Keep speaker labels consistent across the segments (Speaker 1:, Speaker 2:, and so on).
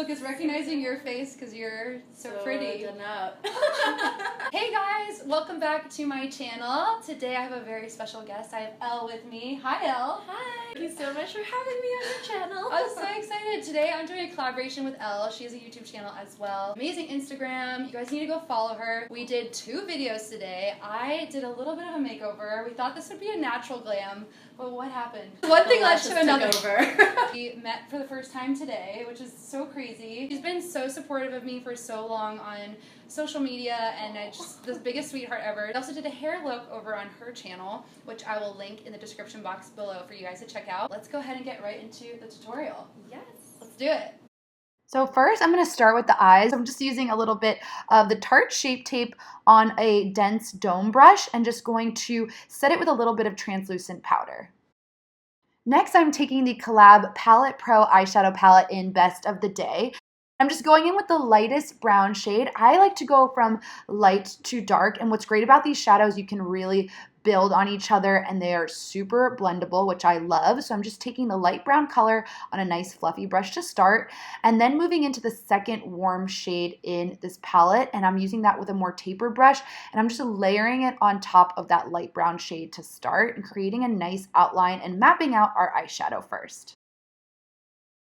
Speaker 1: Look, it's recognizing your face because you're so pretty.
Speaker 2: Done up.
Speaker 1: Hey guys, welcome back to my channel. Today I have a very special guest. I have Elle with me. Hi Elle.
Speaker 2: Hi. Thank you so much for having me on your channel.
Speaker 1: I'm so excited. Today I'm doing a collaboration with Elle. She has a YouTube channel as well. Amazing Instagram. You guys need to go follow her. We did 2 videos today. I did a little bit of a makeover. We thought this would be a natural glam, but what happened? One thing led to another. We met for the first time today, which is so crazy. She's been so supportive of me for so long on social media, and it's just the biggest sweetheart ever. I also did a hair look over on her channel, which I will link in the description box below for you guys to check out. Let's go ahead and get right into the tutorial.
Speaker 2: Yes.
Speaker 1: Let's do it. So first I'm going to start with the eyes. I'm just using a little bit of the Tarte Shape Tape on a dense dome brush and just going to set it with a little bit of translucent powder. Next, I'm taking the COL-LAB Palette Pro eyeshadow palette in Best of the Day. I'm just going in with the lightest brown shade. I like to go from light to dark, and what's great about these shadows, you can really build on each other and they are super blendable, which I love. So I'm just taking the light brown color on a nice fluffy brush to start, and then moving into the second warm shade in this palette, and I'm using that with a more tapered brush, and I'm just layering it on top of that light brown shade to start and creating a nice outline and mapping out our eyeshadow first.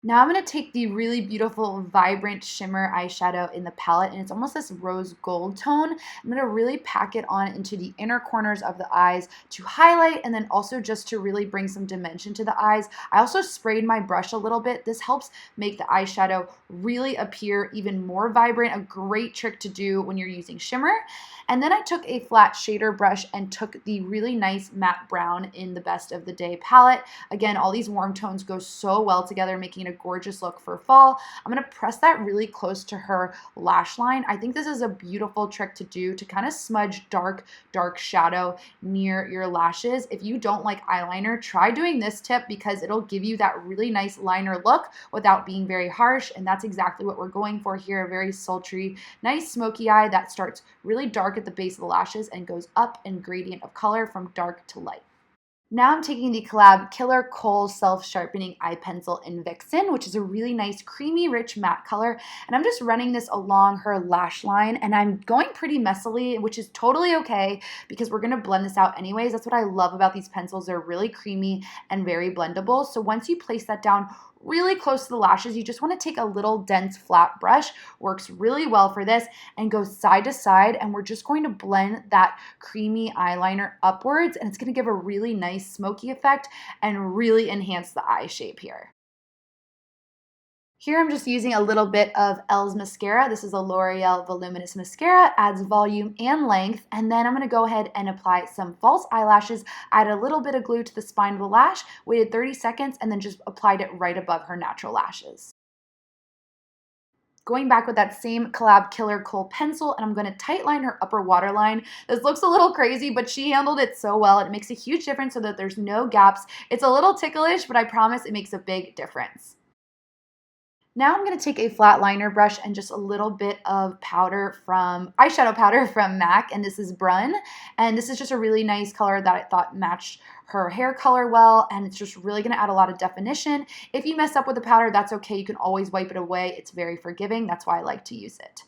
Speaker 1: Now I'm going to take the really beautiful vibrant shimmer eyeshadow in the palette, and it's almost this rose gold tone. I'm going to really pack it on into the inner corners of the eyes to highlight, and then also just to really bring some dimension to the eyes. I also sprayed my brush a little bit. This helps make the eyeshadow really appear even more vibrant, a great trick to do when you're using shimmer. And then I took a flat shader brush and took the really nice matte brown in the Best of the Day palette. Again, all these warm tones go so well together, making it a gorgeous look for fall. I'm going to press that really close to her lash line. I think this is a beautiful trick to do to kind of smudge dark shadow near your lashes. If you don't like eyeliner, try doing this tip because it'll give you that really nice liner look without being very harsh, and that's exactly what we're going for here. A very sultry, nice smoky eye that starts really dark at the base of the lashes and goes up in gradient of color from dark to light. Now I'm taking the COL-LAB Killer Kohl Self-Sharpening Eye Pencil in Vixen, which is a really nice creamy rich matte color, and I'm just running this along her lash line, and I'm going pretty messily, which is totally okay because we're going to blend this out anyways. That's what I love about these pencils. They're really creamy and very blendable. So once you place that down really close to the lashes, you just want to take a little dense flat brush, works really well for this, and go side to side, and we're just going to blend that creamy eyeliner upwards, and it's going to give a really nice smoky effect and really enhance the eye shape here. Here I'm just using a little bit of Elle's mascara. This is a L'Oreal Voluminous mascara, adds volume and length, and then I'm going to go ahead and apply some false eyelashes. I added a little bit of glue to the spine of the lash, waited 30 seconds, and then just applied it right above her natural lashes. Going back with that same COL-LAB Killer Kohl pencil, and I'm going to tightline her upper waterline. This looks a little crazy, but she handled it so well. It makes a huge difference so that there's no gaps. It's a little ticklish, but I promise it makes a big difference. Now I'm going to take a flat liner brush and just a little bit of eyeshadow powder from MAC, and this is Brun, and this is just a really nice color that I thought matched her hair color well, and it's just really going to add a lot of definition. If you mess up with the powder, that's okay. You can always wipe it away. It's very forgiving. That's why I like to use it.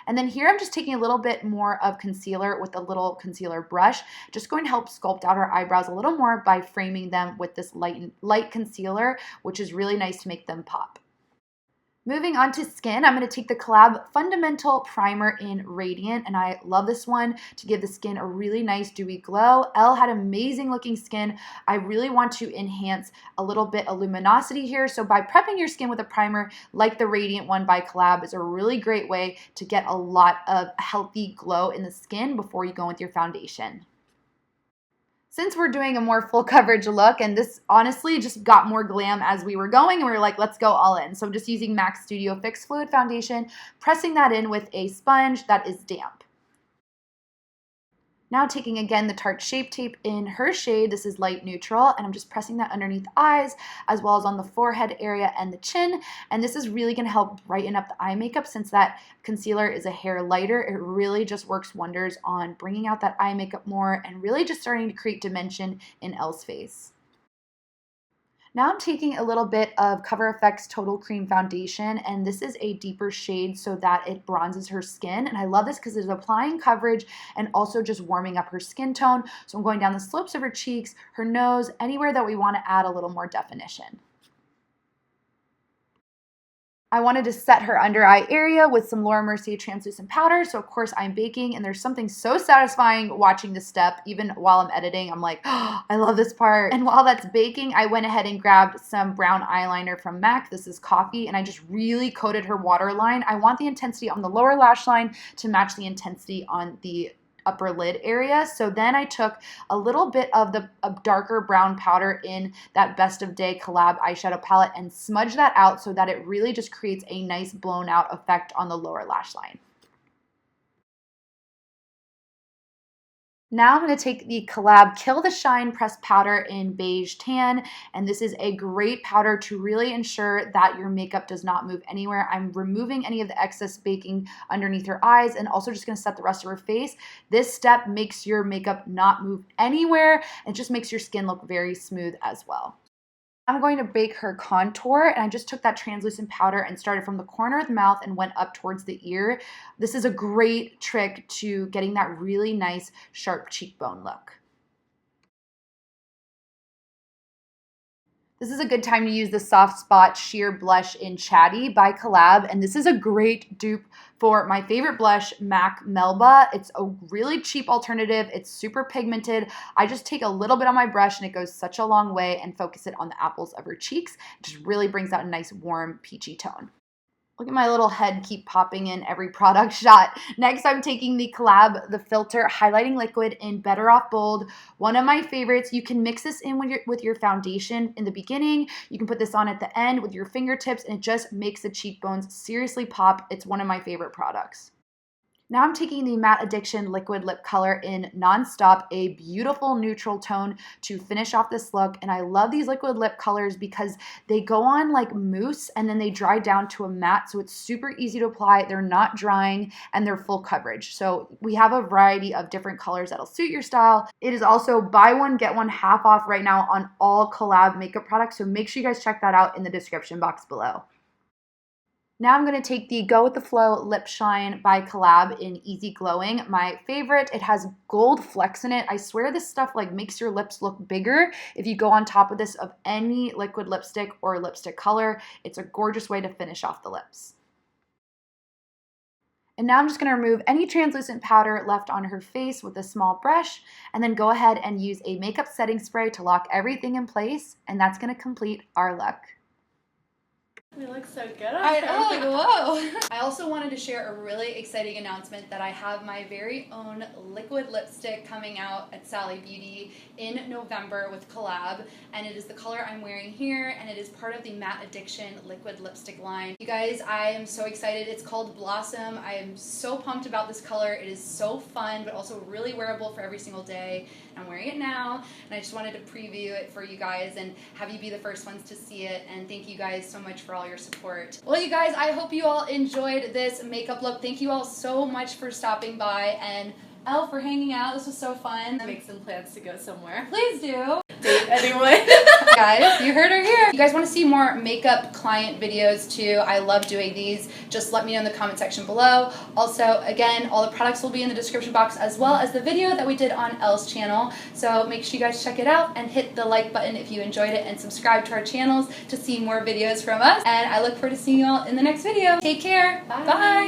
Speaker 1: And then here I'm just taking a little bit more of concealer with a little concealer brush, just going to help sculpt out her eyebrows a little more by framing them with this light concealer, which is really nice to make them pop. Moving on to skin, I'm going to take the COL-LAB Fundamental Primer in Radiant, and I love this one to give the skin a really nice dewy glow. Elle had amazing looking skin. I really want to enhance a little bit of luminosity here, so by prepping your skin with a primer like the Radiant one by COL-LAB is a really great way to get a lot of healthy glow in the skin before you go with your foundation. Since we're doing a more full coverage look, and this honestly just got more glam as we were going, and we were like, let's go all in. So I'm just using MAC Studio Fix Fluid Foundation, pressing that in with a sponge that is damp. Now taking again the Tarte Shape Tape in her shade, this is light neutral, and I'm just pressing that underneath the eyes as well as on the forehead area and the chin, and this is really going to help brighten up the eye makeup. Since that concealer is a hair lighter, it really just works wonders on bringing out that eye makeup more and really just starting to create dimension in Elle's face. Now I'm taking a little bit of CoverFX Total Cream Foundation, and this is a deeper shade so that it bronzes her skin. And I love this because it's applying coverage and also just warming up her skin tone. So I'm going down the slopes of her cheeks, her nose, anywhere that we want to add a little more definition. I wanted to set her under eye area with some Laura Mercier translucent powder. So of course I'm baking, and there's something so satisfying watching this step. Even while I'm editing, I'm like, oh, I love this part. And while that's baking, I went ahead and grabbed some brown eyeliner from MAC. This is Coffee, and I just really coated her waterline. I want the intensity on the lower lash line to match the intensity on the upper lid area. So then I took a little bit of the darker brown powder in that Best of Day COL-LAB eyeshadow palette and smudged that out so that it really just creates a nice blown out effect on the lower lash line. Now I'm going to take the COL-LAB Kill the Shine pressed powder in Beige Tan, and this is a great powder to really ensure that your makeup does not move anywhere. I'm removing any of the excess baking underneath her eyes and also just going to set the rest of her face. This step makes your makeup not move anywhere and just makes your skin look very smooth as well. I'm going to bake her contour, and I just took that translucent powder and started from the corner of the mouth and went up towards the ear. This is a great trick to getting that really nice sharp cheekbone look. This is a good time to use the Soft Spot Sheer Blush in Chatty by COL-LAB, and this is a great dupe for my favorite blush, MAC Melba. It's a really cheap alternative. It's super pigmented. I just take a little bit on my brush, and it goes such a long way, and focus it on the apples of her cheeks. It just really brings out a nice warm peachy tone. Look at my little head keep popping in every product shot. Next, I'm taking the COL-LAB The Filter Highlighting Liquid in Better Off Bold. One of my favorites. You can mix this in with your foundation in the beginning. You can put this on at the end with your fingertips, and it just makes the cheekbones seriously pop. It's one of my favorite products. Now I'm taking the Matte Addiction Liquid Lip Color in Nonstop, a beautiful neutral tone to finish off this look. And I love these liquid lip colors because they go on like mousse and then they dry down to a matte. So it's super easy to apply. They're not drying and they're full coverage. So we have a variety of different colors that'll suit your style. It is also buy one, get one half off right now on all COL-LAB makeup products. So make sure you guys check that out in the description box below. Now I'm going to take the Go With The Flow Lip Shine by COL-LAB in Easy Glowing. My favorite. It has gold flecks in it. I swear this stuff like makes your lips look bigger if you go on top of this of any liquid lipstick or lipstick color. It's a gorgeous way to finish off the lips. And now I'm just going to remove any translucent powder left on her face with a small brush, and then go ahead and use a makeup setting spray to lock everything in place, and that's going to complete our look.
Speaker 2: We look so good.
Speaker 1: I know, like, whoa. I also wanted to share a really exciting announcement that I have my very own liquid lipstick coming out at Sally Beauty in November with COL-LAB, and it is the color I'm wearing here, and it is part of the Matte Addiction liquid lipstick line. You guys, I am so excited. It's called Blossom. I am so pumped about this color. It is so fun, but also really wearable for every single day. I'm wearing it now, and I just wanted to preview it for you guys and have you be the first ones to see it, and thank you guys so much for all your support. Well, you guys, I hope you all enjoyed this makeup look. Thank you all so much for stopping by, and Elle for hanging out. This was so fun.
Speaker 2: Make some plans to go somewhere.
Speaker 1: Please do.
Speaker 2: Date anyone.
Speaker 1: Guys, you heard her here. If you guys want to see more makeup client videos too, I love doing these. Just let me know in the comment section below. Also, again, all the products will be in the description box as well as the video that we did on Elle's channel. So make sure you guys check it out and hit the like button if you enjoyed it, and subscribe to our channels to see more videos from us. And I look forward to seeing you all in the next video. Take care. Bye. Bye.